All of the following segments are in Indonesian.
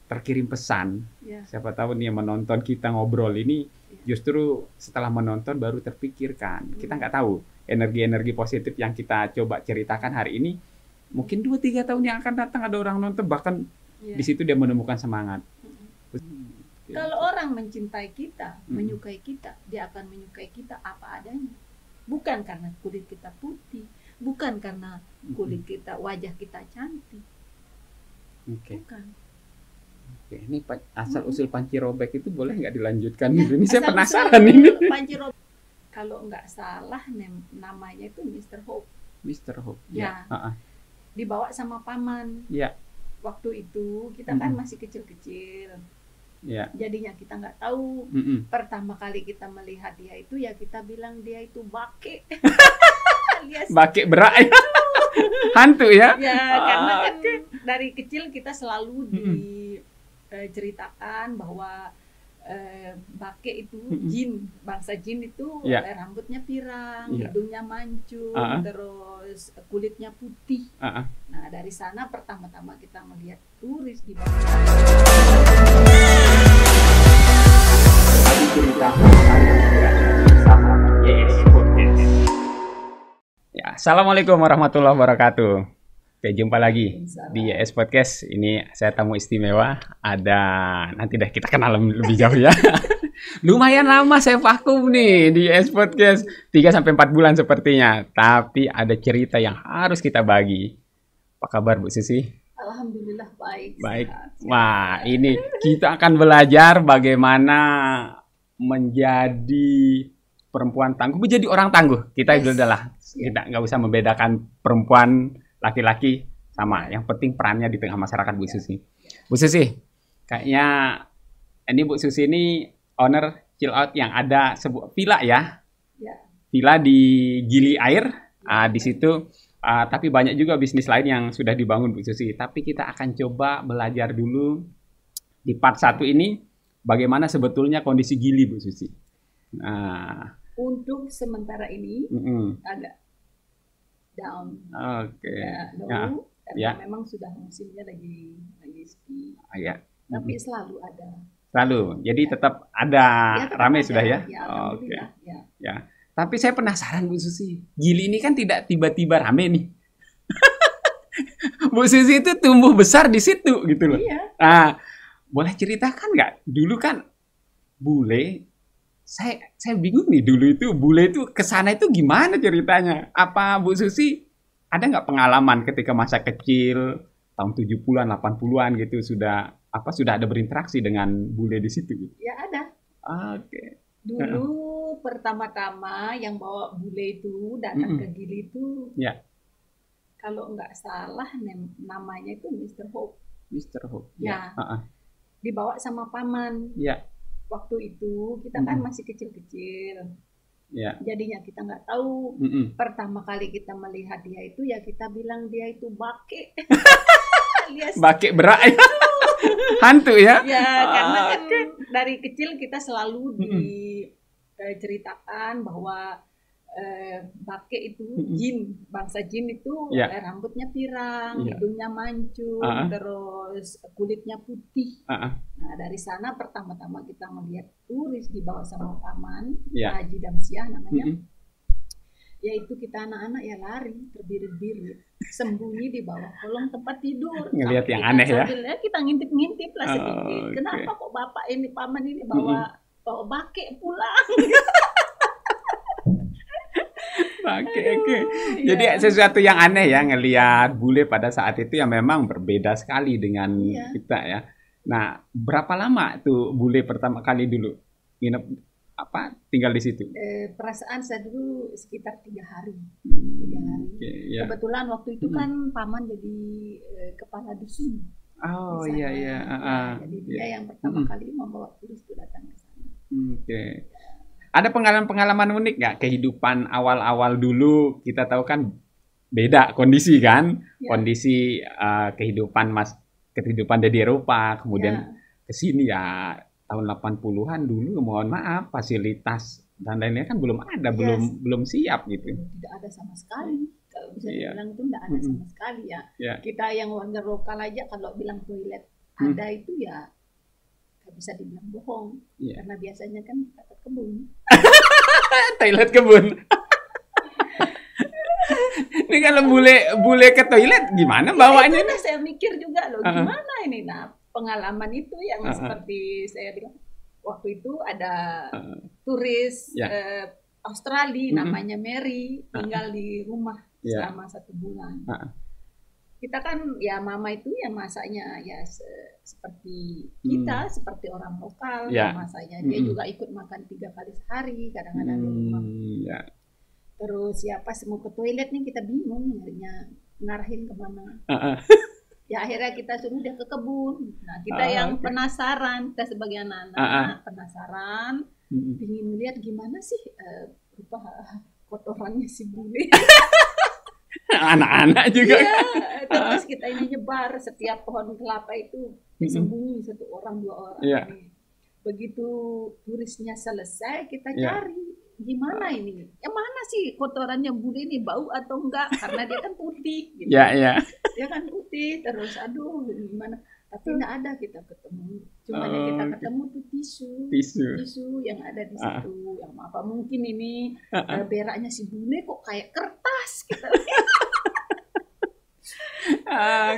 terkirim pesan. Ya. Siapa tahu nih yang menonton kita ngobrol ini justru setelah menonton baru terpikirkan. Kita nggak tahu energi-energi positif yang kita coba ceritakan hari ini. Mungkin 2-3 tahun yang akan datang ada orang nonton, bahkan di situ dia menemukan semangat. Kalau orang mencintai kita, menyukai kita, dia akan menyukai kita apa adanya. Bukan karena kulit kita putih, bukan karena kulit kita, wajah kita cantik. Bukan. Oke, ini asal usul panci robek itu boleh nggak dilanjutkan? Ya, Ini saya penasaran ini. Panci robek, kalau nggak salah namanya itu Mr. Hope. Mr. Hope. Ya. Dibawa sama paman. Ya. Waktu itu kita kan masih kecil-kecil. Ya. Jadinya kita nggak tahu. Pertama kali kita melihat dia itu ya kita bilang dia itu bake. Bake berak. Hantu ya? Ya, karena kan dari kecil kita selalu diceritakan bahwa bake itu jin, bangsa jin itu rambutnya pirang, hidungnya mancung, terus kulitnya putih. Nah, dari sana pertama-tama kita melihat turis di bawah. Ya, assalamualaikum warahmatullahi wabarakatuh. Oke, jumpa lagi di YS Podcast. Ini saya tamu istimewa. Ada, nanti deh kita kenal lebih jauh ya. Lumayan lama saya vakum nih di YS Podcast. 3-4 bulan sepertinya. Tapi ada cerita yang harus kita bagi. Apa kabar Bu Susi? Alhamdulillah baik. Baik. Wah, ini kita akan belajar bagaimana menjadi perempuan tangguh, menjadi orang tangguh. Kita udahlah, kita nggak usah membedakan perempuan, laki-laki sama. Yang penting perannya di tengah masyarakat, Bu Susi. Bu Susi, kayaknya ini Bu Susi ini owner chill out yang ada sebuah villa ya. Villa di Gili Air. Di situ, tapi banyak juga bisnis lain yang sudah dibangun Bu Susi. Tapi kita akan coba belajar dulu di part 1 ini bagaimana sebetulnya kondisi Gili, Bu Susi. Untuk sementara ini agak down. Karena memang sudah musimnya lagi sepi. Tapi selalu ada. Selalu. Jadi tetap ada ramai sudah ya. Ya. Tapi saya penasaran Bu Susi. Gili ini kan tidak tiba-tiba ramai nih. Bu Susi itu tumbuh besar di situ gitu loh. Iya. Boleh ceritakan nggak? Dulu kan bule, saya bingung nih, dulu itu bule itu kesana itu gimana ceritanya? Apa Bu Susi ada nggak pengalaman ketika masa kecil tahun 70-an, 80-an gitu sudah ada berinteraksi dengan bule di situ? Ya ada. Dulu pertama-tama yang bawa bule itu datang ke Gili itu, kalau nggak salah namanya itu Mr. Hope. Mr. Hope. Ya. Dibawa sama paman. Waktu itu kita kan masih kecil-kecil. Jadinya kita nggak tahu. Pertama kali kita melihat dia itu ya kita bilang dia itu bake. Bake berak. Hantu ya? Ya, karena kan dari kecil kita selalu diceritakan bahwa bake itu jin, bangsa jin itu rambutnya pirang, hidungnya mancung, terus kulitnya putih. Nah, dari sana pertama-tama kita melihat turis dibawa sama paman, Haji Damsiah namanya. Yaitu kita anak-anak ya lari terbirit-birit, sembunyi di bawah kolong tempat tidur. Ngelihat yang aneh ya? Kita ngintip-ngintip lah sedikit. Kenapa kok bapak ini, paman ini bawa bake pulang? Jadi sesuatu yang aneh ya ngelihat bule pada saat itu yang memang berbeda sekali dengan kita ya. Nah, berapa lama tuh bule pertama kali dulu nginep tinggal di situ? Perasaan saya dulu sekitar 3 hari. Kebetulan waktu itu kan paman jadi kepala dusun. Jadi dia yang pertama kali membawa turis itu datang ke sana. Ada pengalaman-pengalaman unik nggak kehidupan awal-awal dulu? Kita tahu kan beda kondisi kan, kondisi kehidupan dari Eropa, kemudian ke sini ya tahun 80-an dulu, mohon maaf fasilitas dan lain-lain kan belum ada, belum siap gitu. Tidak ada sama sekali. Kalau bisa dibilang itu tidak ada sama sekali ya. Kita yang warga lokal aja kalau bilang toilet ada itu ya nggak bisa dibilang bohong, karena biasanya kan kita ke kebun. Toilet kebun. Ini kalau bule ke toilet gimana bawanya? Nah, saya mikir juga loh, gimana ini. Nah, pengalaman itu yang seperti saya bilang, waktu itu ada turis Australia namanya Mary, tinggal di rumah selama 1 bulan. Kita kan ya mama itu ya masaknya ya seperti kita, seperti orang lokal masaknya. Dia juga ikut makan 3 kali sehari kadang-kadang di rumah. Terus ya pas mau ke toilet nih kita bingung nyarinya ngarahin kemana. Ya akhirnya kita suruh dia ke kebun. Nah kita yang penasaran, kita sebagai anak-anak penasaran, ingin lihat gimana sih rupa kotorannya si bule. Anak-anak juga. Iya, terus kita ini nyebar setiap pohon kelapa itu sembunyi 1 orang 2 orang. Begitu turisnya selesai kita cari gimana ini, yang mana sih kotorannya bule ini, bau atau enggak, karena dia kan putih gitu. Dia kan putih, terus aduh gimana, tapi enggak ada kita ketemu. Cuma yang kita ketemu tuh tisu yang ada di situ. Yang apa mungkin ini beraknya si bule kok kayak kertas gitu.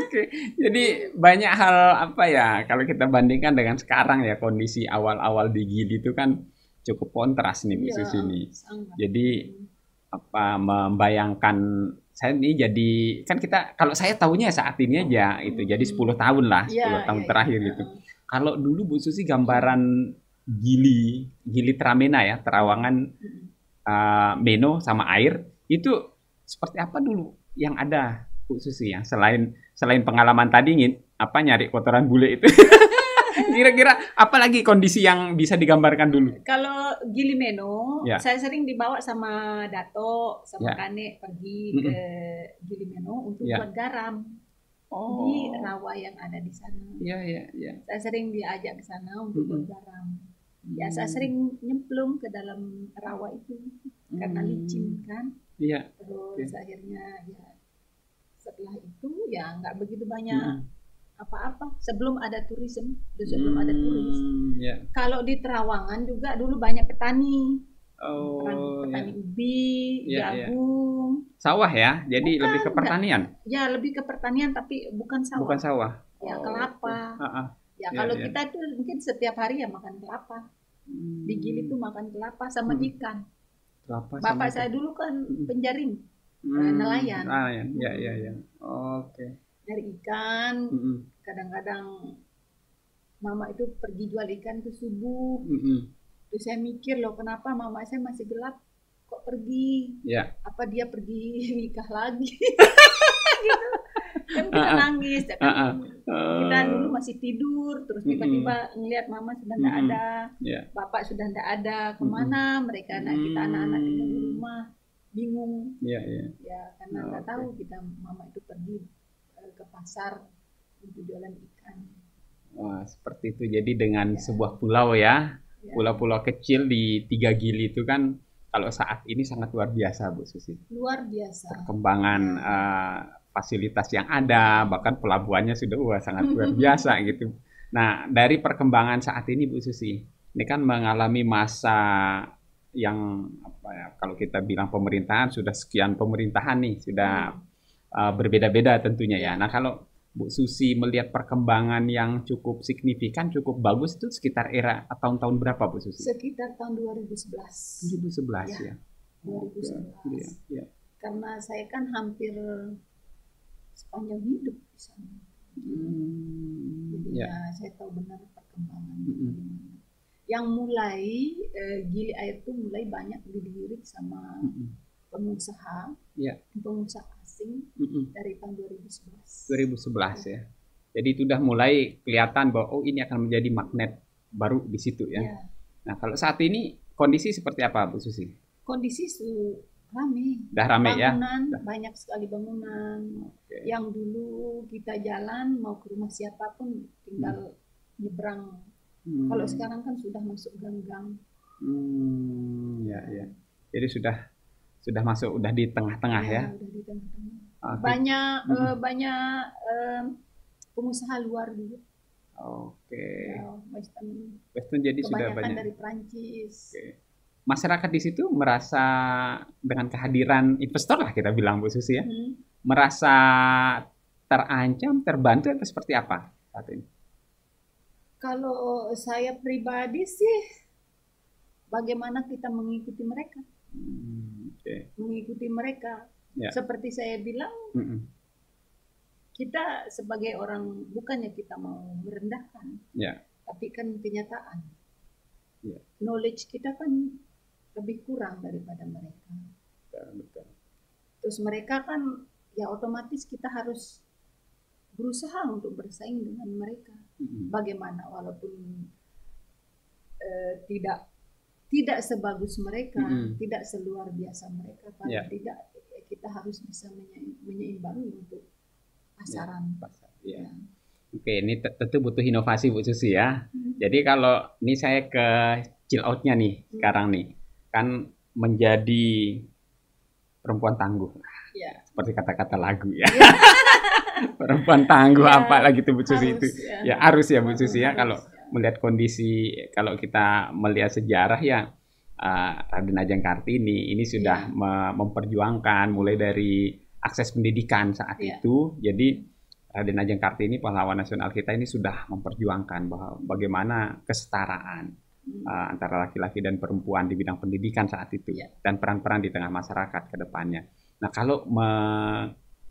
Oke. Jadi banyak hal apa ya, kalau kita bandingkan dengan sekarang ya, kondisi awal-awal di Gili itu kan cukup kontras nih Bu Susi ini. Jadi apa membayangkan saya ini jadi kan kita, kalau saya tahunya saat ini aja itu jadi 10 tahun lah, 10 tahun terakhir gitu. Kalau dulu Bu Susi gambaran Gili Tramena ya, Terawangan Meno sama air itu seperti apa dulu yang ada Bu Susi ya, selain pengalaman tadi nyari kotoran bule itu. Kira-kira apa lagi kondisi yang bisa digambarkan dulu? Kalau Gili Meno, saya sering dibawa sama Dato, sama Kane pergi ke Gili Meno untuk buat garam di rawa yang ada di sana. Saya sering diajak ke sana untuk buat garam. Ya, saya sering nyemplung ke dalam rawa itu karena licin kan. Terus akhirnya ya setelah itu ya nggak begitu banyak apa-apa sebelum ada turis. Kalau di Terawangan juga dulu banyak petani. Petani ubi, jagung. Sawah ya? Jadi lebih ke pertanian? Ya, lebih ke pertanian tapi bukan sawah. Bukan sawah? Ya, kelapa. Ya, kalau kita tuh mungkin setiap hari ya makan kelapa. Di Gili tuh makan kelapa sama ikan. Bapak saya dulu kan penjaring, nelayan. Oke. Dari ikan, kadang-kadang mama itu pergi jual ikan ke subuh. Terus saya mikir loh, kenapa mama saya masih gelap kok pergi? Apa dia pergi nikah lagi? Gitu. Kan kita nangis, ya kan? Kita dulu masih tidur, terus tiba-tiba ngelihat mama sudah tidak ada, bapak sudah tidak ada, kemana mereka? Nah kita anak-anak tinggal di rumah, bingung. Ya karena nggak tahu kita mama itu pergi ke pasar untuk jualan ikan. Wah, seperti itu. Jadi dengan sebuah pulau ya, pulau-pulau kecil di 3 Gili itu kan kalau saat ini sangat luar biasa Bu Susi. Luar biasa. Perkembangan fasilitas yang ada, bahkan pelabuhannya sudah sangat luar biasa gitu. Nah, dari perkembangan saat ini Bu Susi, ini kan mengalami masa yang apa ya, kalau kita bilang pemerintahan sudah sekian pemerintahan nih, sudah berbeda-beda tentunya ya. Nah kalau Bu Susi melihat perkembangan yang cukup signifikan, cukup bagus itu sekitar era tahun-tahun berapa Bu Susi? Sekitar tahun 2011. 2011 ya. 2011. Karena saya kan hampir sepanjang hidup di sana. Jadi saya tahu benar perkembangan. Yang mulai Gili Air itu mulai banyak dilirik sama pengusaha asing dari tahun 2011. 2011 ya. Jadi itu udah mulai kelihatan bahwa ini akan menjadi magnet baru di situ ya. Nah kalau saat ini kondisi seperti apa Bu Susi? Kondisi rame. Udah rame bangunan, ya? Banyak sekali bangunan. Yang dulu kita jalan mau ke rumah siapapun tinggal nyebrang. Kalau sekarang kan sudah masuk gang-gang. Jadi sudah masuk, udah di tengah-tengah ya. Udah di tengah-tengah. Banyak pengusaha luar juga. Oke. Ya, Western jadi sudah banyak. Kebanyakan dari Prancis. Oke. Masyarakat di situ merasa dengan kehadiran investor lah kita bilang Bu Susi ya, merasa terancam, terbantu atau seperti apa saat ini? Kalau saya pribadi sih, bagaimana kita mengikuti mereka? Mengikuti mereka. Seperti saya bilang, kita sebagai orang, bukannya kita mau merendahkan, tapi kan kenyataan. Knowledge kita kan lebih kurang daripada mereka. Betul. Terus mereka kan, ya otomatis kita harus berusaha untuk bersaing dengan mereka. Bagaimana, walaupun tidak sebagus mereka, tidak seluar biasa mereka, paling tidak kita harus bisa menyeimbangi untuk pasaran. Oke, ini tentu butuh inovasi Bu Susi ya. Jadi kalau ini saya ke chill out-nya nih sekarang nih, kan menjadi perempuan tangguh. Seperti kata-kata lagu ya. Perempuan tangguh apa lagi tuh Bu Susi itu? Ya harus ya Bu Susi ya, kalau melihat kondisi, kalau kita melihat sejarah ya, Raden Ajeng Kartini ini sudah memperjuangkan mulai dari akses pendidikan saat itu. Jadi Raden Ajeng Kartini, pahlawan nasional kita ini sudah memperjuangkan bahwa bagaimana kesetaraan antara laki-laki dan perempuan di bidang pendidikan saat itu, dan peran-peran di tengah masyarakat ke depannya. Nah, kalau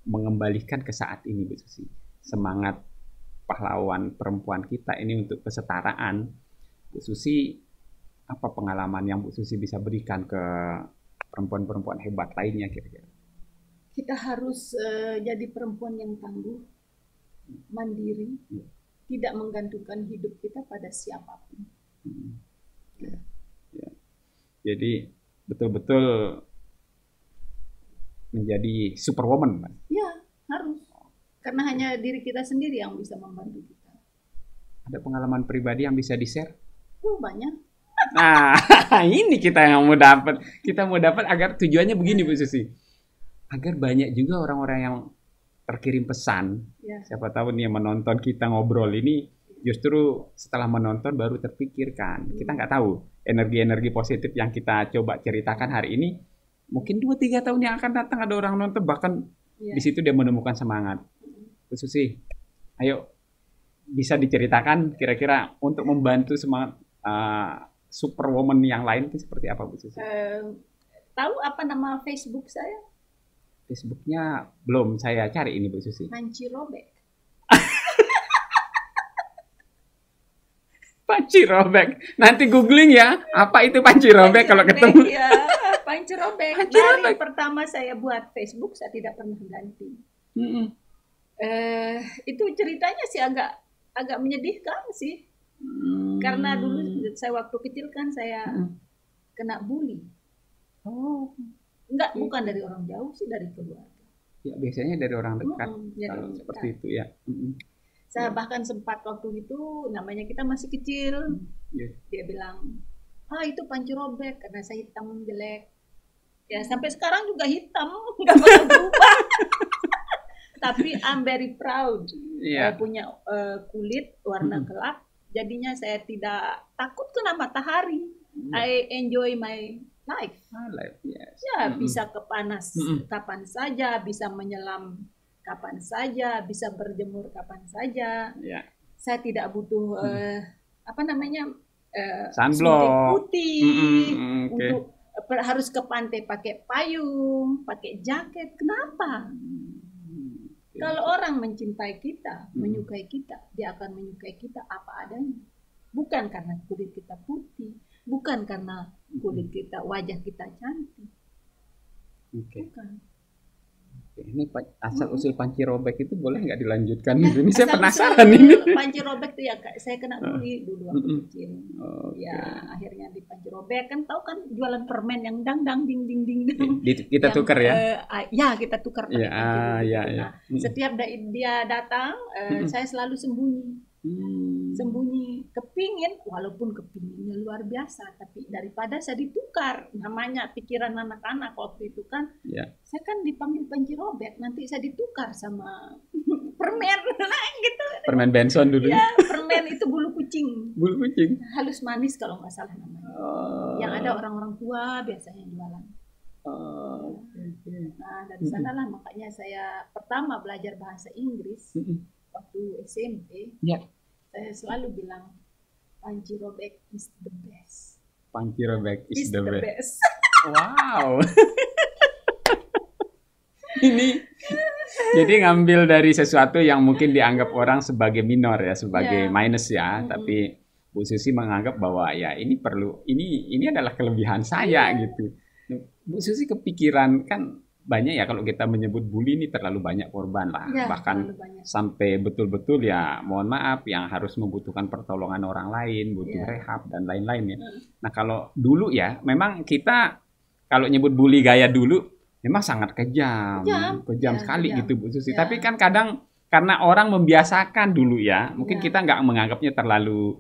mengembalikan ke saat ini Bu Susi, semangat pahlawan perempuan kita ini untuk kesetaraan, Bu Susi, apa pengalaman yang Bu Susi bisa berikan ke perempuan-perempuan hebat lainnya kira-kira? Kita harus jadi perempuan yang tangguh, mandiri, tidak menggantungkan hidup kita pada siapapun. Jadi betul-betul menjadi superwoman, Mas. Ya, harus. Karena hanya diri kita sendiri yang bisa membantu kita. Ada pengalaman pribadi yang bisa di-share? Banyak. Nah, ini kita yang mau dapat. Kita mau dapat agar tujuannya begini Bu Susi. Agar banyak juga orang-orang yang terkirim pesan. Siapa tahu nih yang menonton kita ngobrol ini justru setelah menonton baru terpikirkan. Kita nggak tahu energi-energi positif yang kita coba ceritakan hari ini, mungkin 2-3 tahun yang akan datang ada orang nonton, bahkan di situ dia menemukan semangat. Bu Susi, ayo bisa diceritakan kira-kira untuk membantu semangat superwoman yang lain itu seperti apa Bu Susi? Tahu apa nama Facebook saya? Facebooknya belum saya cari ini Bu Susi. Panci Robek. Panci Robek. Nanti googling ya, apa itu Panci Robek kalau ketemu. Ya, Panci Robek. Dari pertama saya buat Facebook, saya tidak pernah ganti. Itu ceritanya sih agak menyedihkan sih. Karena dulu saya waktu kecil kan saya kena bully. Enggak, bukan dari orang jauh sih, dari keluarga. Ya, biasanya dari orang dekat. Kalau seperti itu ya. Saya bahkan sempat waktu itu, namanya kita masih kecil, dia bilang, itu Panci Robek karena saya hitam jelek. Ya sampai sekarang juga hitam, nggak bakal berubah. Tapi I'm very proud. Punya kulit warna gelap, jadinya saya tidak takut kena matahari. I enjoy my life. Ya, bisa kepanas kapan saja, bisa menyelam kapan saja, bisa berjemur kapan saja. Saya tidak butuh sunblock putih untuk harus ke pantai pakai payung, pakai jaket. Kenapa? Kalau orang mencintai kita, menyukai kita, dia akan menyukai kita apa adanya. Bukan karena kulit kita putih, bukan karena kulit kita, wajah kita cantik. Bukan. Ini asal-usul Panci Robek itu boleh nggak dilanjutkan? Ini saya penasaran ini. Panci Robek itu ya, saya kena bully dulu waktu kecil. Akhirnya di Panci Robek, kan tahu kan jualan permen yang dang ding ding ding. Kita tukar ya? Kita tukar pakai Panci Robek. Nah, setiap dia datang, saya selalu sembunyi, kepingin, walaupun kepinginnya luar biasa, tapi daripada saya ditukar, namanya pikiran anak-anak waktu itu kan, saya kan dipanggil Panci Robek, nanti saya ditukar sama permen gitu. Permen Benson dulu. Ya, permen itu bulu kucing. Bulu kucing. Halus manis kalau nggak salah namanya. Yang ada orang-orang tua biasanya jualan. Nah, dari sanalah makanya saya pertama belajar bahasa Inggris waktu SMP. Saya selalu bilang Panci Robek is the best. Panci Robek is the best. best. Wow. Ini jadi ngambil dari sesuatu yang mungkin dianggap orang sebagai minor ya, sebagai minus ya, tapi Bu Susi menganggap bahwa ya ini perlu, ini adalah kelebihan saya gitu. Bu Susi kepikiran kan banyak ya kalau kita menyebut bully ini terlalu banyak korban lah, bahkan sampai betul-betul ya mohon maaf yang harus membutuhkan pertolongan orang lain, butuh rehab dan lain-lain ya. Nah kalau dulu ya memang kita kalau nyebut bully gaya dulu memang sangat kejam sekali gitu Bu Susi. Tapi kan kadang karena orang membiasakan dulu ya, mungkin kita nggak menganggapnya terlalu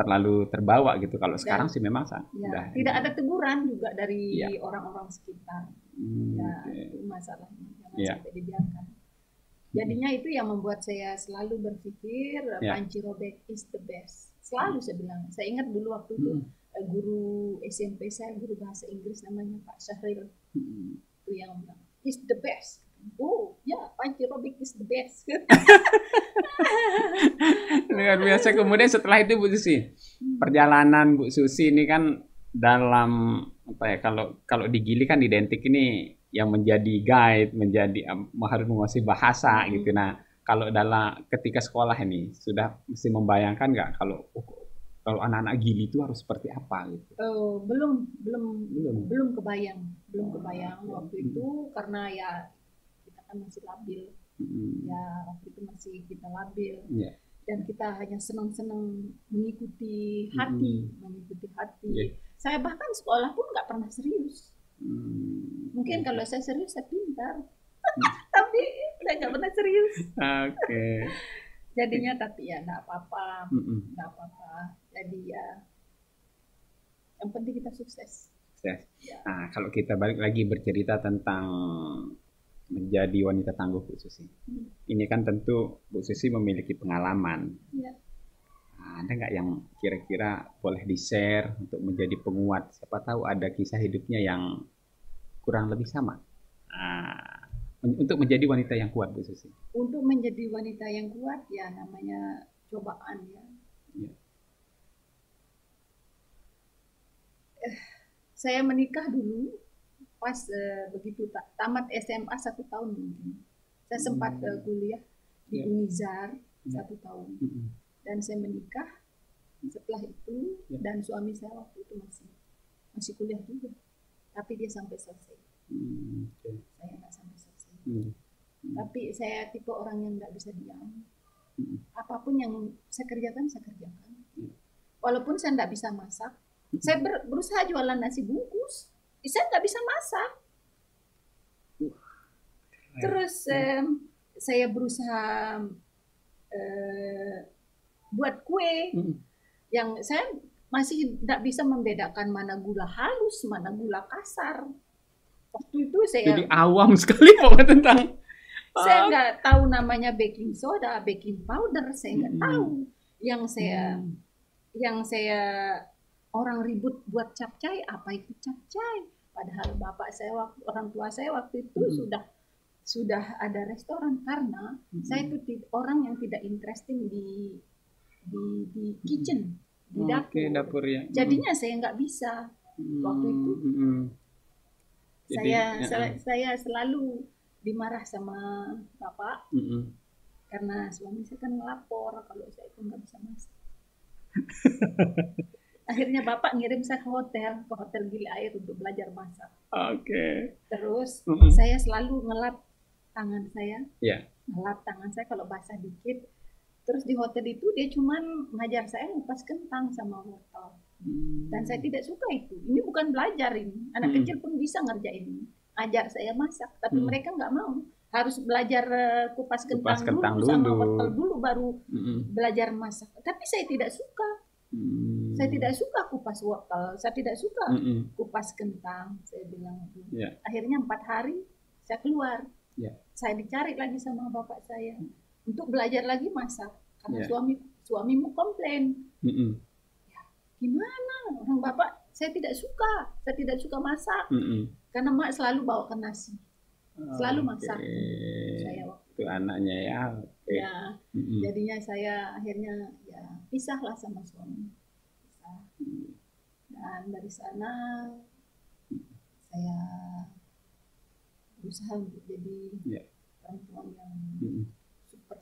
terlalu terbawa gitu. Kalau sekarang sih memang sudah tidak ada teguran juga dari orang-orang sekitar. Itu masalahnya jangan sampai dibiarkan. Jadinya itu yang membuat saya selalu berpikir Panci Robek is the best. Selalu saya bilang. Saya ingat dulu waktu itu guru SMP saya, guru bahasa Inggris namanya Pak Syahril, itu yang bilang is the best. Oh ya, Panci Robek is the best. Luar biasa. Kemudian setelah itu Bu Susi, perjalanan Bu Susi ini kan dalam kalau di Gili kan identik ini yang menjadi guide, menjadi harus menguasai bahasa gitu. Nah kalau ketika sekolah ini sudah mesti membayangkan nggak kalau anak-anak Gili itu harus seperti apa gitu? Belum kebayang waktu itu karena ya kita kan masih labil. Ya waktu itu masih kita labil dan kita hanya senang-senang mengikuti hati. Saya bahkan sekolah pun nggak pernah serius. Mungkin kalau saya serius saya pintar, tapi saya nggak pernah serius. Jadinya tapi ya nggak apa-apa. Jadi ya yang penting kita sukses. Nah kalau kita balik lagi bercerita tentang menjadi wanita tangguh Bu Susi. Ini kan tentu Bu Susi memiliki pengalaman. Ada nggak yang kira-kira boleh di-share untuk menjadi penguat? Siapa tahu ada kisah hidupnya yang kurang lebih sama. Untuk menjadi wanita yang kuat Bu Susi. Untuk menjadi wanita yang kuat ya namanya cobaan ya. Saya menikah dulu pas begitu tamat SMA 1 tahun mungkin. Saya sempat kuliah di Unizar 1 tahun. Dan saya menikah setelah itu dan suami saya waktu itu masih kuliah juga. Tapi dia sampai selesai. Saya nggak sampai selesai. Tapi saya tipe orang yang nggak bisa diam. Apapun yang saya kerjakan. Walaupun saya nggak bisa masak, saya berusaha jualan nasi bungkus. Saya nggak bisa masak. Terus saya berusaha buat kue. Yang saya masih tidak bisa membedakan mana gula halus, mana gula kasar. Waktu itu saya jadi awam sekali pokoknya tentang. Saya nggak tahu namanya baking soda, baking powder, saya nggak tahu. Yang saya orang ribut buat capcay, apa itu capcay? Padahal orang tua saya waktu itu sudah ada restoran karena saya itu orang yang tidak interesting di kitchen, di dapur. Ya. Jadinya saya nggak bisa waktu itu. Saya selalu dimarah sama bapak karena suami saya kan ngelapor kalau saya itu nggak bisa masak. Akhirnya bapak ngirim saya ke hotel Gili Air untuk belajar masak. Terus saya selalu ngelap tangan saya, kalau basah dikit. Terus di hotel itu dia cuman ngajar saya ngupas kentang sama wortel. Dan saya tidak suka itu. Ini bukan belajar ini. Anak kecil pun bisa ngerjain ini. Ajar saya masak, tapi mereka nggak mau. Harus belajar kupas kentang dulu sama wortel dulu baru belajar masak. Tapi saya tidak suka. Saya tidak suka kupas wortel, saya tidak suka kupas kentang. Saya bilang Akhirnya 4 hari saya keluar. Saya dicari lagi sama bapak saya. untuk belajar lagi masak karena suamimu komplain. Ya, gimana orang bapak, saya tidak suka masak karena mak selalu bawakan nasi, selalu masak. Saya waktu itu anaknya ya. Ya, jadinya saya akhirnya ya pisahlah sama suami. Dan dari sana saya berusaha untuk jadi perempuan yang super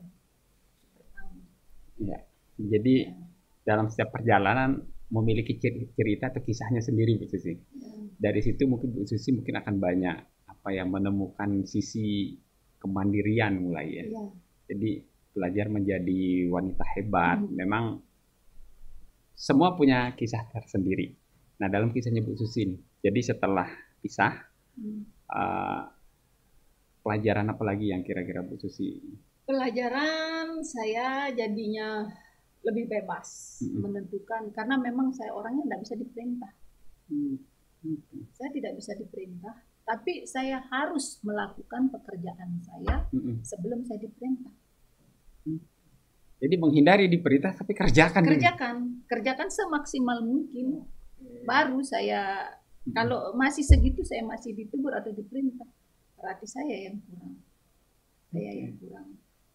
tangguh. Ya. Jadi dalam setiap perjalanan memiliki cerita atau kisahnya sendiri, Bu Susi. Dari situ mungkin Bu Susi akan banyak menemukan sisi kemandirian mulai ya. Jadi belajar menjadi wanita hebat. Memang semua punya kisah tersendiri. Nah, dalam kisahnya Bu Susi ini, jadi setelah pisah, pelajaran apa lagi yang kira-kira Bu Susi? Pelajaran saya jadinya lebih bebas menentukan, karena memang saya orangnya tidak bisa diperintah. Saya tidak bisa diperintah, tapi saya harus melakukan pekerjaan saya sebelum saya diperintah. Jadi menghindari diperintah, tapi kerjakan semaksimal mungkin. Baru saya, kalau masih segitu saya masih ditegur atau diperintah, berarti saya yang kurang.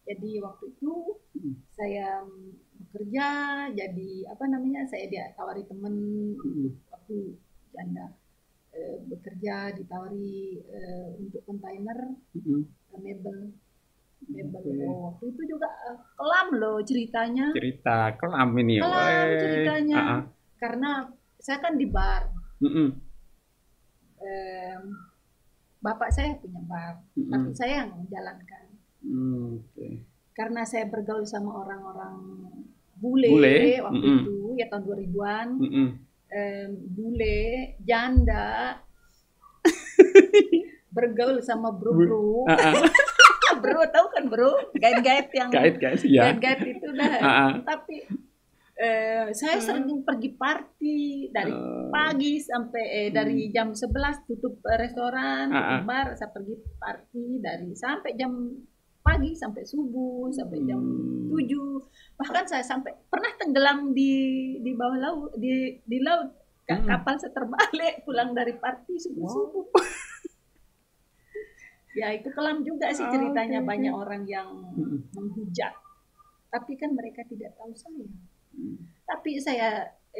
Jadi waktu itu saya bekerja, jadi saya ditawari teman waktu janda bekerja, ditawari untuk kontainer mebel. Waktu itu juga kelam loh ceritanya. Cerita kelam ini. Kelam ceritanya. Karena saya kan di bar. Bapak saya punya bar, tapi saya yang menjalankan. Karena saya bergaul sama orang-orang bule waktu itu, ya tahun 2000-an. Bule, janda, bergaul sama bro. Bro, tahu kan bro? Gait-gait yang gait-gait itu dah. Tapi saya sering pergi party dari pagi sampai dari jam 11 tutup restoran, bar, saya pergi party sampai jam pagi sampai subuh, sampai jam 7. Bahkan saya sampai pernah tenggelam di bawah laut, di laut. Kapal saya terbalik pulang dari party subuh-subuh. Ya itu kelam juga sih ceritanya. Banyak orang yang menghujat, tapi kan mereka tidak tahu saya. Tapi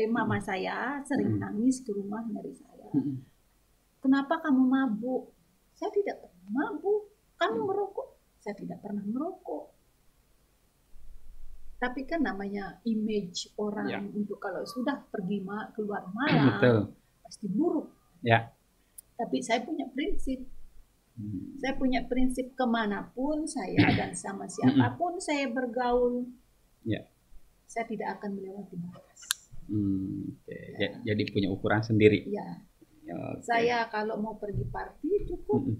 mama saya sering nangis ke rumah dari saya. Kenapa kamu mabuk? Saya tidak pernah mabuk. Kamu merokok? Saya tidak pernah merokok. Tapi kan namanya image orang untuk kalau sudah pergi keluar malam pasti buruk. Tapi saya punya prinsip. Saya punya prinsip kemanapun saya dan sama siapapun saya bergaul, saya tidak akan melewati batas. Jadi punya ukuran sendiri. Saya kalau mau pergi party cukup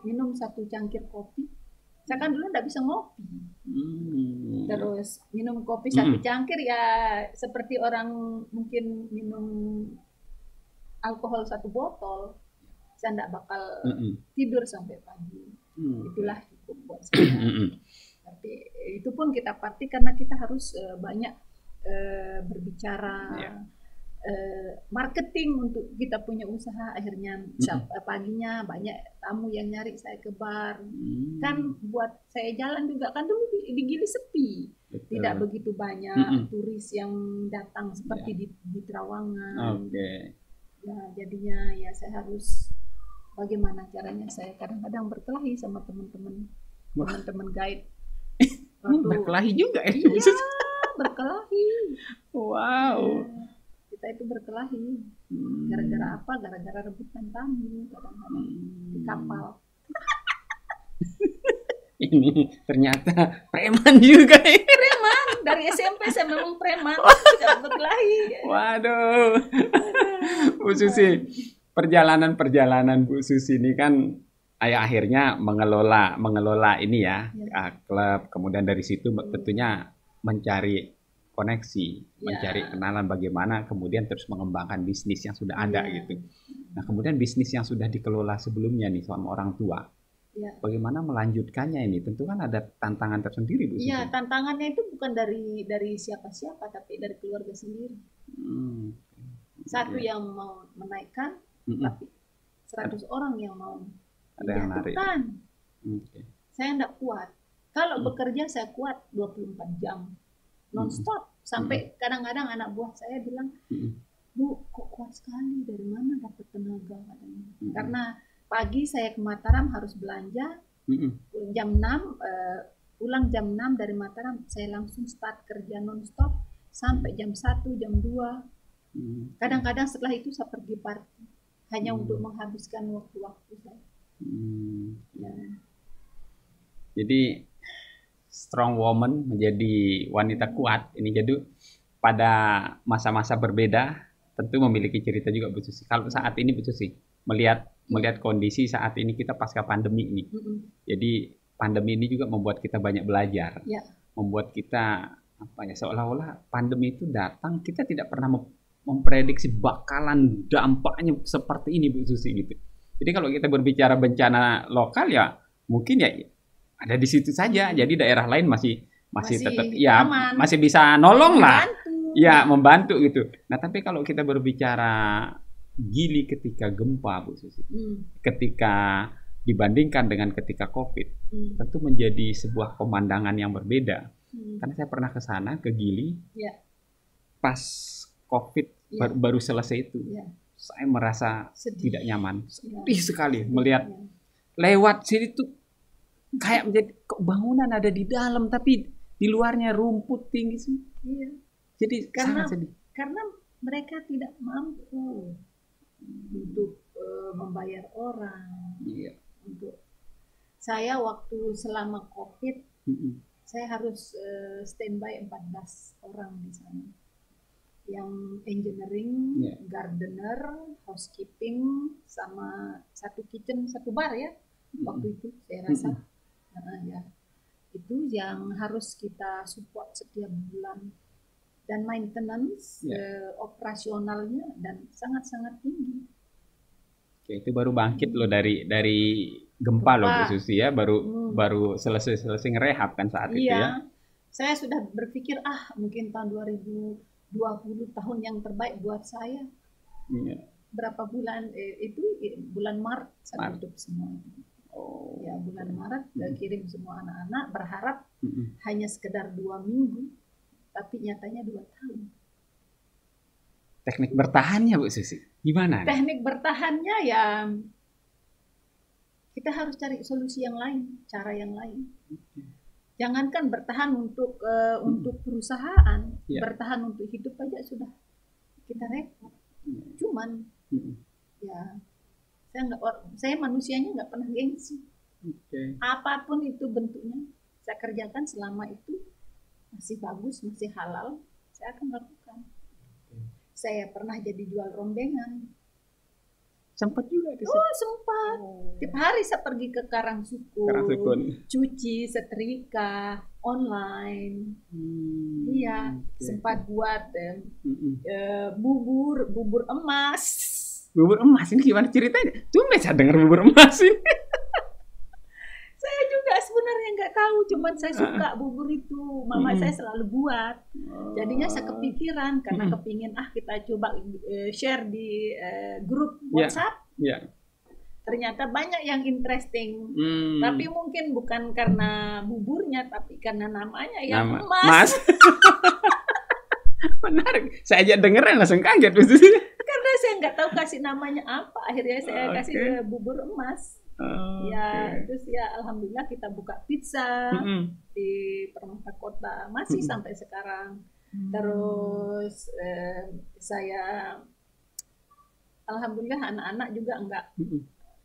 minum satu cangkir kopi. Saya kan dulu tidak bisa ngopi. Terus minum kopi satu cangkir ya seperti orang mungkin minum alkohol satu botol. Saya tidak bakal tidur sampai pagi. Itulah cukup buat saya. Tapi itu pun kita party karena kita harus banyak berbicara, marketing untuk kita punya usaha. Akhirnya paginya banyak tamu yang nyari saya ke bar. Kan buat saya jalan juga, kan dulu di Gili sepi. Tidak begitu banyak turis yang datang seperti di Trawangan. Ya, jadinya ya saya harus bagaimana caranya. Saya kadang-kadang berkelahi sama teman-teman guide. Berkelahi juga ya? Iya, berkelahi. Wow. Kita itu berkelahi. Gara-gara apa? Gara-gara rebutan tamu kadang-kadang di kapal. Ini ternyata preman juga ya. Preman, dari SMP saya memang preman. Tidak berkelahi. Waduh. Bu Susi, perjalanan Bu Susi ini kan akhirnya mengelola ini ya, klub. Kemudian dari situ tentunya mencari koneksi, mencari kenalan bagaimana, kemudian terus mengembangkan bisnis yang sudah ada gitu. Nah, kemudian bisnis yang sudah dikelola sebelumnya nih sama orang tua, Ya. Bagaimana melanjutkannya ini? Tentu kan ada tantangan tersendiri, Bu Susi. Iya, tantangannya itu bukan dari siapa-siapa, tapi dari keluarga sendiri. Satu yang mau menaikkan, tapi 100 orang yang mau menjatuhkan. Saya tidak kuat. Kalau bekerja saya kuat 24 jam non-stop. Sampai kadang-kadang anak buah saya bilang, Bu, kok kuat sekali, dari mana dapat tenaga? Karena pagi saya ke Mataram harus belanja, jam 6, pulang jam 6 dari Mataram, saya langsung start kerja non-stop sampai jam 1, jam 2. Kadang-kadang setelah itu saya pergi party, hanya untuk menghabiskan waktu-waktu saya. Ya. Jadi strong woman, menjadi wanita kuat, ini jadi pada masa-masa berbeda tentu memiliki cerita juga, Bu Susi. Kalau saat ini Bu Susi melihat kondisi saat ini kita pasca pandemi ini, jadi pandemi ini juga membuat kita banyak belajar, membuat kita seolah-olah pandemi itu datang, kita tidak pernah memprediksi bakalan dampaknya seperti ini, Bu Susi, gitu. Jadi kalau kita berbicara bencana lokal ya mungkin ya ada di situ saja. Jadi daerah lain masih tetap ya aman, masih bisa nolong lah, ya membantu gitu. Nah tapi kalau kita berbicara Gili ketika gempa, Bu Susi, ketika dibandingkan dengan ketika COVID, tentu menjadi sebuah pemandangan yang berbeda. Karena saya pernah ke sana, ke Gili, pas COVID baru selesai itu, saya merasa tidak nyaman, sedih sekali melihat lewat sini tuh kayak menjadi kok bangunan ada di dalam tapi di luarnya rumput tinggi sih. Jadi sangat sedih. Karena mereka tidak mampu untuk membayar orang. Untuk saya waktu selama COVID, saya harus standby 14 orang di sana. Yang engineering, gardener, housekeeping, sama satu kitchen, satu bar ya. Waktu itu saya rasa. Itu yang harus kita support setiap bulan. Dan maintenance operasionalnya dan sangat-sangat tinggi. Oke, itu baru bangkit loh dari gempa loh Bu Susi ya, baru selesai ngerehab kan saat itu ya. Saya sudah berpikir mungkin tahun 2020 tahun yang terbaik buat saya. Berapa bulan itu bulan Maret saya tutup semua. Ya bulan Maret kirim semua anak-anak, berharap hanya sekedar 2 minggu, tapi nyatanya 2 tahun. Teknik bertahannya Bu Susi gimana? Teknik bertahannya ya kita harus cari solusi yang lain, cara yang lain. Jangankan bertahan untuk perusahaan, bertahan untuk hidup aja sudah kita repot. Cuman ya saya manusianya nggak pernah gengsi. Apapun itu bentuknya, saya kerjakan selama itu masih bagus, masih halal, saya akan lakukan. Saya pernah jadi jual rombengan. Sempat juga di situ. Sempat. Tiap hari saya pergi ke Karangsukun, cuci, setrika, online. Sempat buat bubur emas. Bubur emas ini gimana ceritanya? Tumben saya dengar bubur emas ini. Saya juga sebenarnya nggak tahu, cuman saya suka bubur itu. Mama saya selalu buat. Jadinya saya kepikiran karena kepingin kita coba share di grup WhatsApp. Ternyata banyak yang interesting. Tapi mungkin bukan karena buburnya, tapi karena namanya yang emas. Menarik. Saya aja dengeran langsung kaget. Karena saya nggak tahu kasih namanya apa. Akhirnya saya kasih bubur emas. Terus ya alhamdulillah kita buka pizza di Permata Kota masih sampai sekarang. Terus saya alhamdulillah anak-anak juga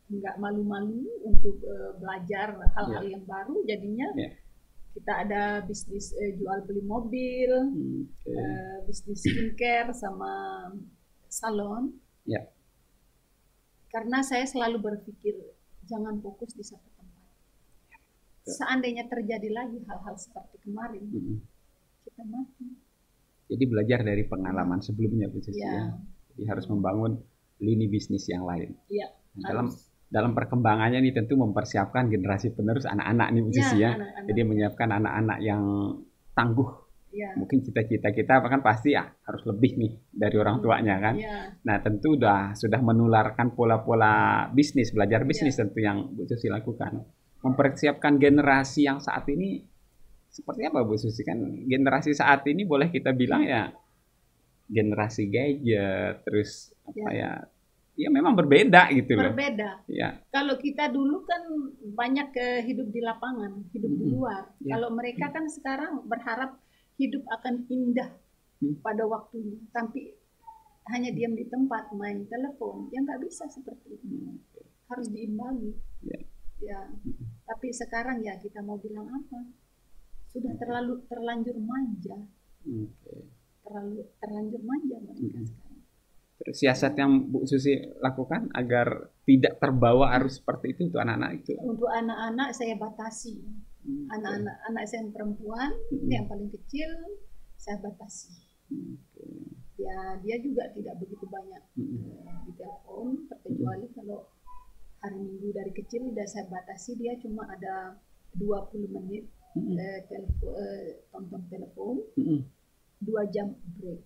nggak malu-malu untuk belajar hal-hal yang baru. Jadinya kita ada bisnis jual beli mobil, bisnis skincare sama salon. Karena saya selalu berpikir jangan fokus di satu tempat. Seandainya terjadi lagi hal-hal seperti kemarin, kita mati. Jadi belajar dari pengalaman sebelumnya Bu Susi ya. Jadi harus membangun lini bisnis yang lain. dalam perkembangannya nih tentu mempersiapkan generasi penerus anak-anak nih Bu Susi ya. Anak-anak. Jadi menyiapkan anak-anak yang tangguh. Ya. Mungkin cita-cita kita kan pasti ya harus lebih nih dari orang tuanya kan. Ya. Nah tentu sudah menularkan pola-pola bisnis, belajar bisnis tentu yang Bu Susi lakukan. Mempersiapkan generasi yang saat ini seperti apa Bu Susi? Kan generasi saat ini boleh kita bilang ya generasi gadget, terus apa ya memang berbeda gitu loh. Berbeda. Ya. Kalau kita dulu kan banyak hidup di lapangan, hidup di luar. Kalau mereka kan sekarang berharap hidup akan indah pada waktunya, tapi hanya diam di tempat main telepon, ya nggak bisa seperti itu. Harus diimbangi. Ya. Tapi sekarang ya kita mau bilang apa? Sudah terlanjur manja. Terlanjur manja mereka sekarang. Terus siasat yang Bu Susi lakukan agar tidak terbawa arus seperti itu untuk anak-anak itu? Untuk anak-anak saya batasi. Anak saya yang perempuan, yang paling kecil saya batasi. Ya dia juga tidak begitu banyak di telepon, kecuali kalau hari Minggu dari kecil udah saya batasi, dia cuma ada 20 menit tonton telepon, 2 jam break.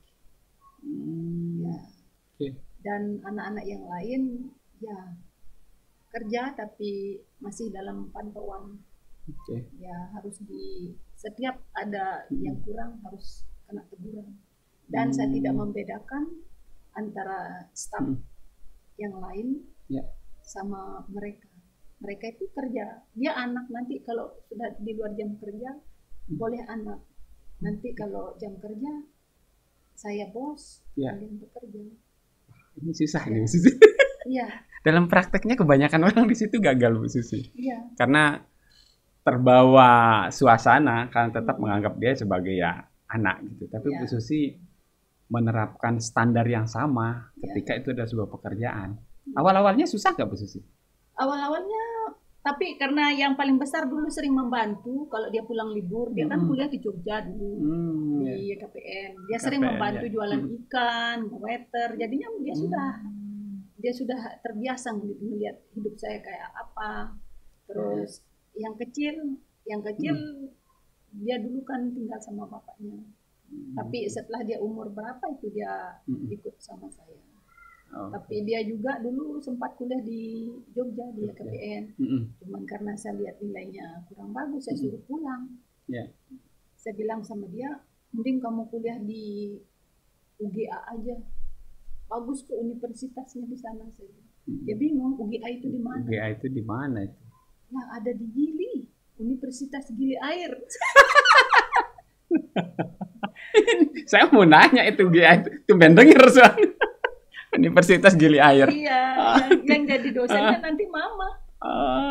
Ya. Dan anak-anak yang lain ya kerja tapi masih dalam pantauan. Ya harus setiap ada yang kurang harus kena teguran. Dan saya tidak membedakan antara staf yang lain sama mereka. Mereka itu kerja. Dia anak nanti kalau sudah di luar jam kerja boleh anak. Nanti kalau jam kerja saya bos, kalian bekerja. Ini susah nih Bu Susi. Iya. Dalam prakteknya kebanyakan orang di situ gagal Bu Susi. Iya. Karena terbawa suasana kan tetap menganggap dia sebagai ya anak gitu. Tapi Bu Susi menerapkan standar yang sama ketika itu ada sebuah pekerjaan. Awal-awalnya susah nggak Bu Susi? Awal-awalnya, tapi karena yang paling besar dulu sering membantu kalau dia pulang libur, dia kan kuliah di Jogja dulu di KPN. Dia sering membantu jualan ikan, waiter. Jadinya dia sudah terbiasa melihat hidup saya kayak apa. Terus yang kecil dia dulu kan tinggal sama bapaknya. Tapi setelah dia umur berapa itu dia ikut sama saya. Tapi dia juga dulu sempat kuliah di Jogja di KPN. Cuman karena saya lihat nilainya kurang bagus, saya suruh pulang. Saya bilang sama dia, mending kamu kuliah di UGA aja. Bagus ke universitasnya di sana. Dia bingung UGA itu di mana? UGA itu di mana itu? Nah, ada di Gili, Universitas Gili Air. Saya mau nanya itu UGA itu denger soalnya. Universitas Gili Air. Iya, yang jadi dosennya nanti mama.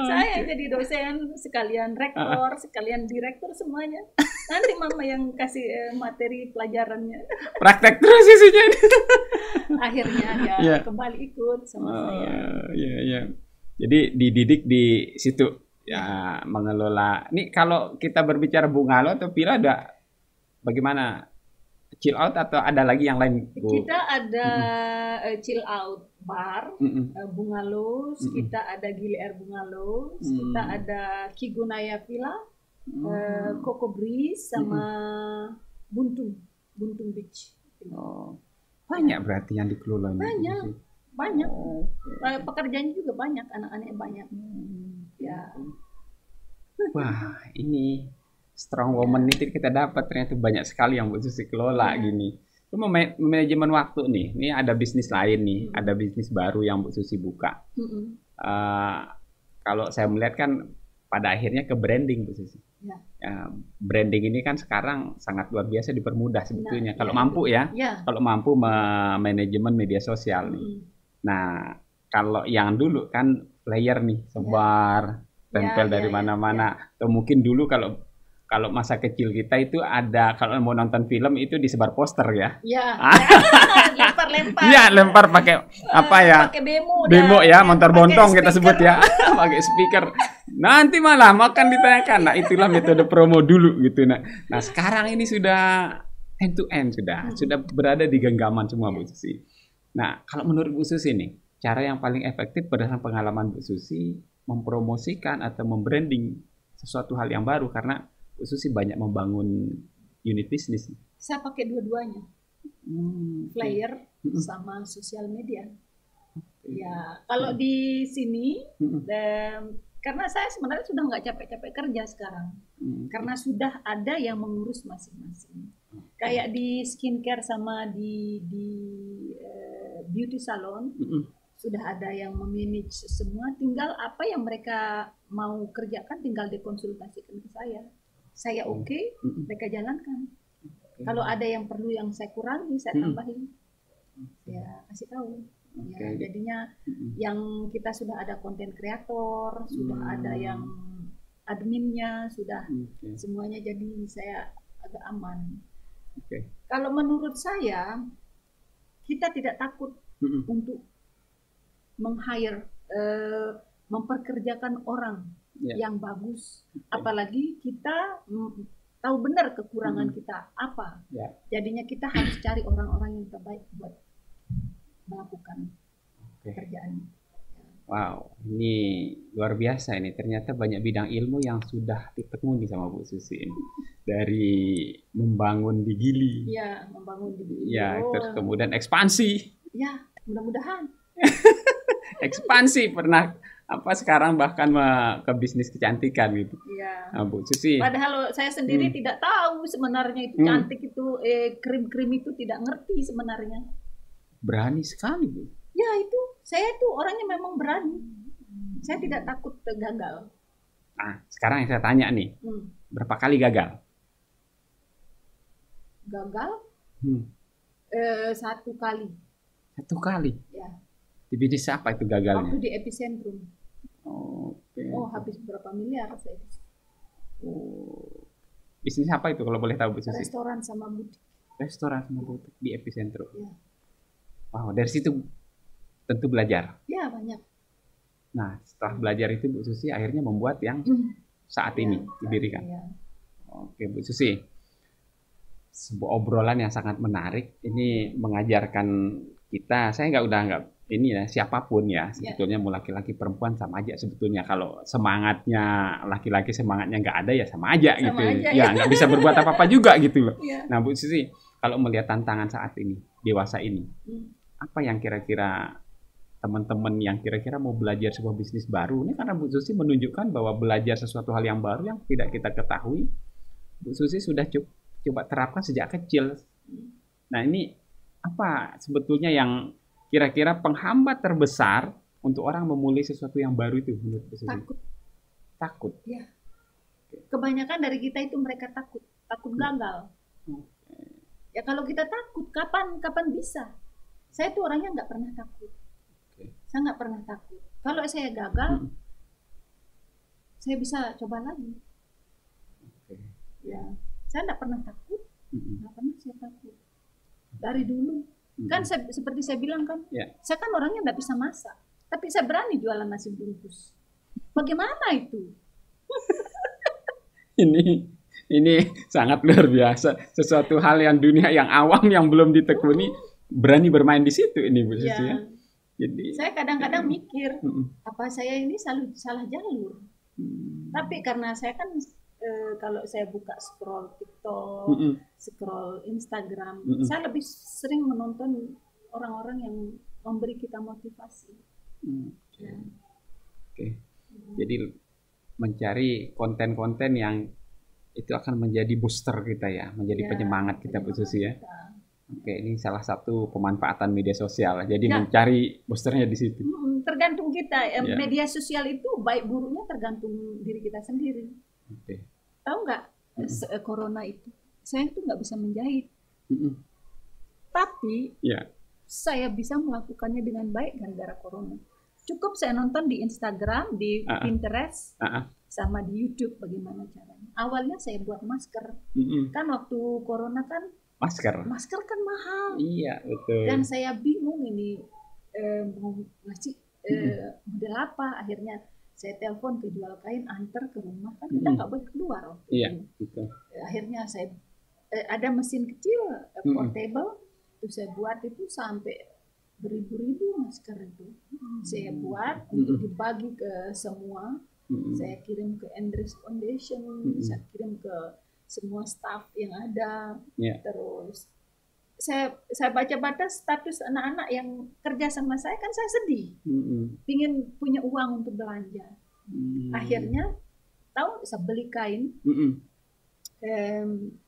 Saya jadi dosen, sekalian rektor, sekalian direktur semuanya. Nanti mama yang kasih materi pelajarannya. Praktek terus isinya. Akhirnya dia kembali ikut sama saya. Iya. Jadi dididik di situ ya mengelola. Nih kalau kita berbicara Bungalow atau Pira ada bagaimana? Chill out atau ada lagi yang lain? Kita ada chill out bar, Bungalow, kita ada Gili Air Bungalow, kita ada Kigunaya Villa, Coco Breeze sama Buntung Beach. Banyak berarti yang dikelola. Banyak. Pekerjaannya juga banyak, anak-anaknya banyak. Ya. Wah, ini strong woman itu kita dapat ternyata banyak sekali yang Bu Susi kelola gini. Itu manajemen waktu nih. Ini ada bisnis lain nih, ada bisnis baru yang Bu Susi buka. Kalau saya melihat kan pada akhirnya ke branding Bu Susi. Branding ini kan sekarang sangat luar biasa dipermudah sebetulnya. Kalau mampu kalau mampu manajemen media sosial nih. Nah, kalau yang dulu kan player nih, sebar, tempel dari mana-mana. Atau mungkin dulu kalau masa kecil kita itu ada kalau mau nonton film itu disebar poster ya. Iya. Lempar-lempar. Iya, lempar pakai apa ya? Pakai bemo. Bemo ya, motor bontong kita sebut ya. Pakai speaker. Nanti malah makan ditanyakan. Nah, itulah metode promo dulu gitu. Nah, sekarang ini sudah end to end sudah berada di genggaman semua Bu Susi. Nah, kalau menurut Bu Susi nih, cara yang paling efektif berdasarkan pengalaman Bu Susi mempromosikan atau membranding sesuatu hal yang baru, karena Bu Susi banyak membangun unit bisnis. Saya pakai dua-duanya, flyer sama sosial media. Ya, kalau di sini, karena saya sebenarnya sudah nggak capek-capek kerja sekarang, karena sudah ada yang mengurus masing-masing. Kayak di skincare sama di beauty salon, sudah ada yang memanage semua. Tinggal apa yang mereka mau kerjakan, tinggal dikonsultasikan ke saya. Saya oke, mereka jalankan. Kalau ada yang perlu yang saya kurangi, saya tambahin. Ya, kasih tahu. Ya, jadinya yang kita sudah ada konten kreator, sudah ada yang adminnya, sudah semuanya, jadi saya agak aman. Kalau menurut saya, kita tidak takut untuk meng-hire, memperkerjakan orang yang bagus, apalagi kita tahu benar kekurangan kita apa. Jadinya kita harus cari orang-orang yang terbaik buat melakukan pekerjaan. Wow, ini luar biasa ini. Ternyata banyak bidang ilmu yang sudah ditekuni sama Bu Susi ini. Dari membangun di Gili. Ya, membangun di Gili. Ya, terus kemudian ekspansi. Ya, mudah-mudahan. Ekspansi pernah sekarang bahkan ke bisnis kecantikan gitu. Iya. Nah, Bu Susi. Padahal saya sendiri tidak tahu sebenarnya itu cantik itu krim-krim itu tidak ngerti sebenarnya. Berani sekali, Bu. Ya itu, saya itu orangnya memang berani. Saya tidak takut gagal. Nah, sekarang yang saya tanya nih, berapa kali gagal? Gagal? 1 kali. 1 kali? Ya. Di bisnis apa itu gagalnya? Waktu di Epicentrum. Oh, habis berapa miliar saya. Bisnis apa itu kalau boleh tahu, Bu Susi? Restoran sama butik. Restoran sama butik di Epicentrum. Ya. Wow, dari situ tentu belajar. Ya, banyak. Nah, setelah belajar itu Bu Susi akhirnya membuat yang saat ini didirikan. Ya. Oke, Bu Susi. Sebuah obrolan yang sangat menarik. Ini mengajarkan kita, saya nggak ini ya, siapapun ya, sebetulnya mau laki-laki perempuan sama aja sebetulnya. Kalau semangatnya laki-laki semangatnya nggak ada ya sama aja gitu. Ya nggak bisa berbuat apa-apa juga gitu loh. Nah, Bu Susi, kalau melihat tantangan saat ini, dewasa ini, apa yang kira-kira teman-teman yang kira-kira mau belajar sebuah bisnis baru ini, karena Bu Susi menunjukkan bahwa belajar sesuatu hal yang baru yang tidak kita ketahui, Bu Susi sudah coba terapkan sejak kecil. Nah, ini apa sebetulnya yang kira-kira penghambat terbesar untuk orang memulai sesuatu yang baru itu menurut Bu Susi? Takut. Ya. Kebanyakan dari kita itu mereka takut gagal. Ya kalau kita takut, kapan bisa? Saya tuh orangnya nggak pernah takut. Saya nggak pernah takut. Kalau saya gagal, saya bisa coba lagi. Ya, saya nggak pernah takut. Nggak pernah saya takut. Dari dulu. Kan seperti saya bilang kan, saya kan orangnya nggak bisa masak. Tapi saya berani jualan nasi bungkus. Bagaimana itu? Ini sangat luar biasa. Sesuatu hal yang dunia yang awam yang belum ditekuni, berani bermain di situ ini Bu Susi ya. Jadi saya kadang-kadang mikir apa saya ini salah jalur. Tapi karena saya kan kalau saya buka scroll TikTok, scroll Instagram, saya lebih sering menonton orang-orang yang memberi kita motivasi. Jadi mencari konten-konten yang itu akan menjadi booster kita ya, menjadi penyemangat kita Bu Susi ya. Ini salah satu pemanfaatan media sosial. Jadi mencari boosternya di situ. Tergantung kita. Media sosial itu baik buruknya tergantung diri kita sendiri. Tahu nggak corona itu? Saya tuh nggak bisa menjahit. Tapi saya bisa melakukannya dengan baik gara-gara corona. Cukup saya nonton di Instagram, di Pinterest, sama di YouTube bagaimana caranya. Awalnya saya buat masker. Kan waktu corona kan masker kan mahal. Iya, betul. Dan saya bingung ini mau ngasih model apa. Akhirnya saya telepon ke jual kain, antar ke rumah, kan kita nggak boleh keluar waktu itu. Betul. Akhirnya saya ada mesin kecil portable, itu saya buat itu sampai beribu-ribu masker itu. Saya buat untuk dibagi ke semua. Saya kirim ke Andres Foundation, saya kirim ke semua staff yang ada. Terus saya baca-baca status anak-anak yang kerja sama saya, kan saya sedih. Pingin punya uang untuk belanja. Akhirnya tahu, saya beli kain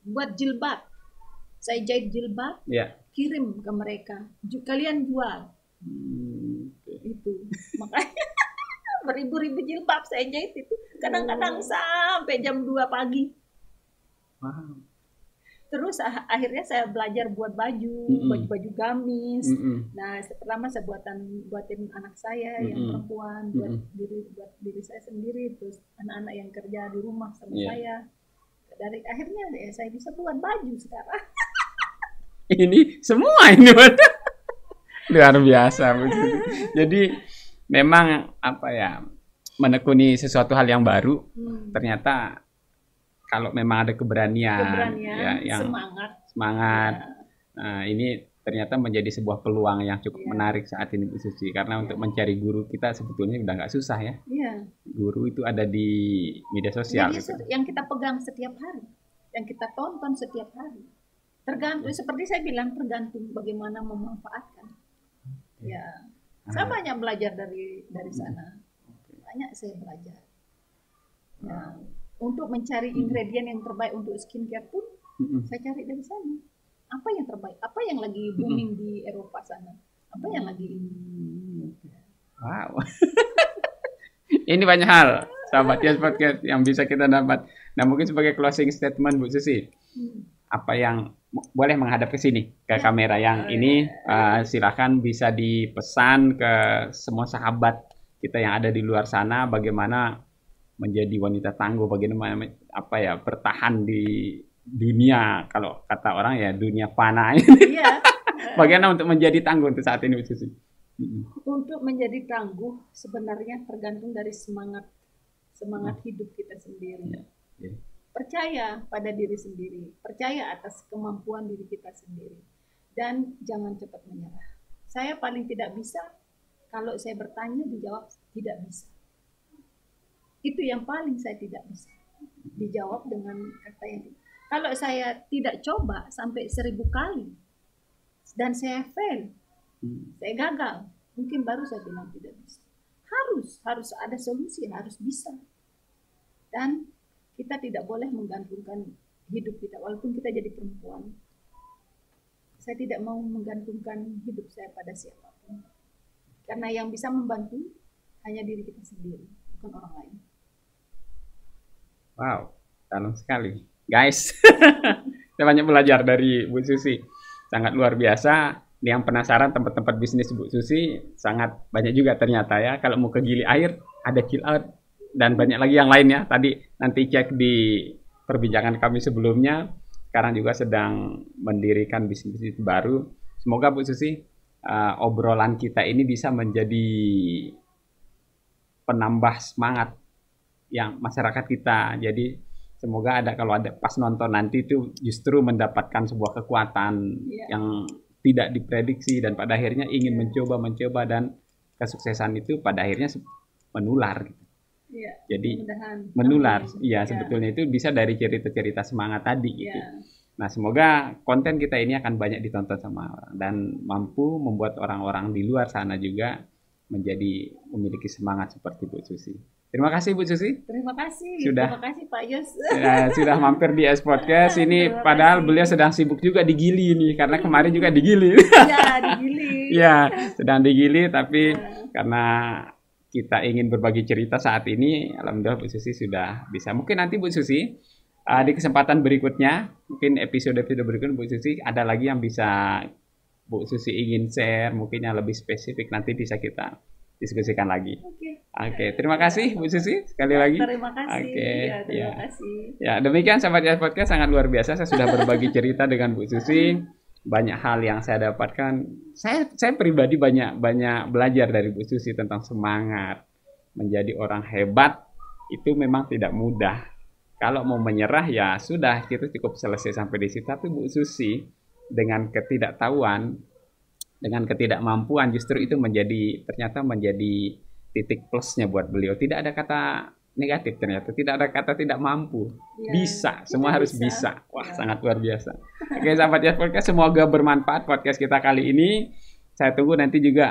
buat jilbab. Saya jahit jilbab, kirim ke mereka. Kalian jual. Itu makanya beribu-ribu jilbab saya jahit itu. Kadang-kadang sampai jam 2 pagi. Wow. Terus akhirnya saya belajar buat baju gamis. Nah, pertama saya buatin anak saya yang perempuan, buat diri saya sendiri, terus anak-anak yang kerja di rumah sama saya. Dari akhirnya saya bisa buat baju sekarang. Ini semua ini luar biasa. Jadi memang apa ya, menekuni sesuatu hal yang baru, ternyata kalau memang ada keberanian ya, yang semangat. Nah, ini ternyata menjadi sebuah peluang yang cukup menarik saat ini Bu Susi, karena untuk mencari guru kita sebetulnya udah nggak susah ya. Guru itu ada di media sosial. Gitu. Yang kita pegang setiap hari, yang kita tonton setiap hari. Tergantung, seperti saya bilang, tergantung bagaimana memanfaatkan. Ya, saya banyak belajar dari sana. Banyak saya belajar. Nah, untuk mencari ingredient yang terbaik untuk skincare pun saya cari dari sana. Apa yang terbaik? Apa yang lagi booming di Eropa sana? Apa yang lagi ini? Wow. Ini banyak hal, sahabat Yes Podcast, yang bisa kita dapat. Nah, mungkin sebagai closing statement Bu Susi, apa yang boleh menghadap ke sini, ke kamera yang ini, silakan bisa dipesan ke semua sahabat kita yang ada di luar sana, bagaimana menjadi wanita tangguh, bagaimana apa ya, bertahan di dunia, kalau kata orang ya dunia fana ini. Bagaimana untuk menjadi tangguh untuk saat ini Bu Susi? Untuk menjadi tangguh sebenarnya tergantung dari semangat hidup kita sendiri. Percaya pada diri sendiri, percaya atas kemampuan diri kita sendiri, dan jangan cepat menyerah. Saya paling tidak bisa, kalau saya bertanya dijawab tidak bisa. Itu yang paling saya tidak bisa, dijawab dengan kata yang kalau saya tidak coba sampai 1000 kali dan saya fail, saya gagal, mungkin baru saya bilang tidak bisa. Harus ada solusi, harus bisa. Dan kita tidak boleh menggantungkan hidup kita, walaupun kita jadi perempuan. Saya tidak mau menggantungkan hidup saya pada siapapun. Karena yang bisa membantu hanya diri kita sendiri, bukan orang lain. Wow, dalam sekali. Guys, saya banyak belajar dari Bu Susi. Sangat luar biasa. Yang penasaran tempat-tempat bisnis Bu Susi, sangat banyak juga ternyata ya. Kalau mau ke Gili Air, ada Chill Out. Dan banyak lagi yang lainnya. Tadi nanti cek di perbincangan kami sebelumnya. Sekarang juga sedang mendirikan bisnis baru. Semoga Bu Susi, obrolan kita ini bisa menjadi penambah semangat yang masyarakat kita. Jadi semoga kalau ada pas nonton nanti itu justru mendapatkan sebuah kekuatan yang tidak diprediksi, dan pada akhirnya ingin mencoba, dan kesuksesan itu pada akhirnya menular gitu. Jadi menular, sebetulnya itu bisa dari cerita-cerita semangat tadi gitu. Nah, semoga konten kita ini akan banyak ditonton sama orang dan mampu membuat orang-orang di luar sana juga memiliki semangat seperti Bu Susi. Terima kasih Bu Susi. Terima kasih. Terima kasih Pak Yos. Sudah mampir di Yes Podcast ini, padahal beliau sedang sibuk juga di Gili nih, karena kemarin juga di Gili. Di Gili. Sedang di Gili, tapi karena kita ingin berbagi cerita saat ini, alhamdulillah Bu Susi sudah bisa. Mungkin nanti Bu Susi di kesempatan berikutnya, mungkin episode berikutnya Bu Susi ada lagi yang bisa Bu Susi ingin share, mungkin yang lebih spesifik, nanti bisa kita diskusikan lagi. Oke. Terima kasih Bu Susi sekali lagi. Terima kasih. Terima kasih. Ya, demikian sahabat Yes Podcast, sangat luar biasa. Saya sudah berbagi cerita dengan Bu Susi. Banyak hal yang saya dapatkan. Saya pribadi banyak belajar dari Bu Susi tentang semangat. Menjadi orang hebat itu memang tidak mudah. Kalau mau menyerah ya sudah, kita cukup selesai sampai di situ. Tapi Bu Susi dengan ketidaktahuan dengan ketidakmampuan justru itu ternyata menjadi titik plusnya buat beliau. Tidak ada kata negatif ternyata, tidak ada kata tidak mampu. Bisa, semua harus bisa. Wah, sangat luar biasa. Oke, sahabat Yes Podcast, semoga bermanfaat podcast kita kali ini. Saya tunggu nanti juga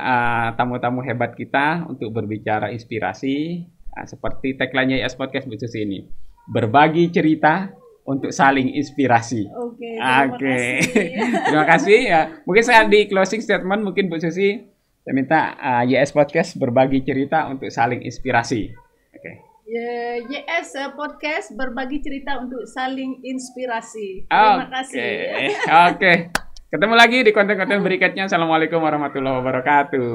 tamu-tamu hebat kita untuk berbicara inspirasi, seperti tagline-nya Yes Podcast Bu Susi ini. Berbagi cerita untuk saling inspirasi. Oke. Terima kasih ya. Mungkin saya di closing statement mungkin Bu Susi, saya minta YS Podcast berbagi cerita untuk saling inspirasi. Oke. YS Podcast berbagi cerita untuk saling inspirasi. Terima kasih. Oke. Ketemu lagi di konten-konten berikutnya. Assalamualaikum warahmatullahi wabarakatuh.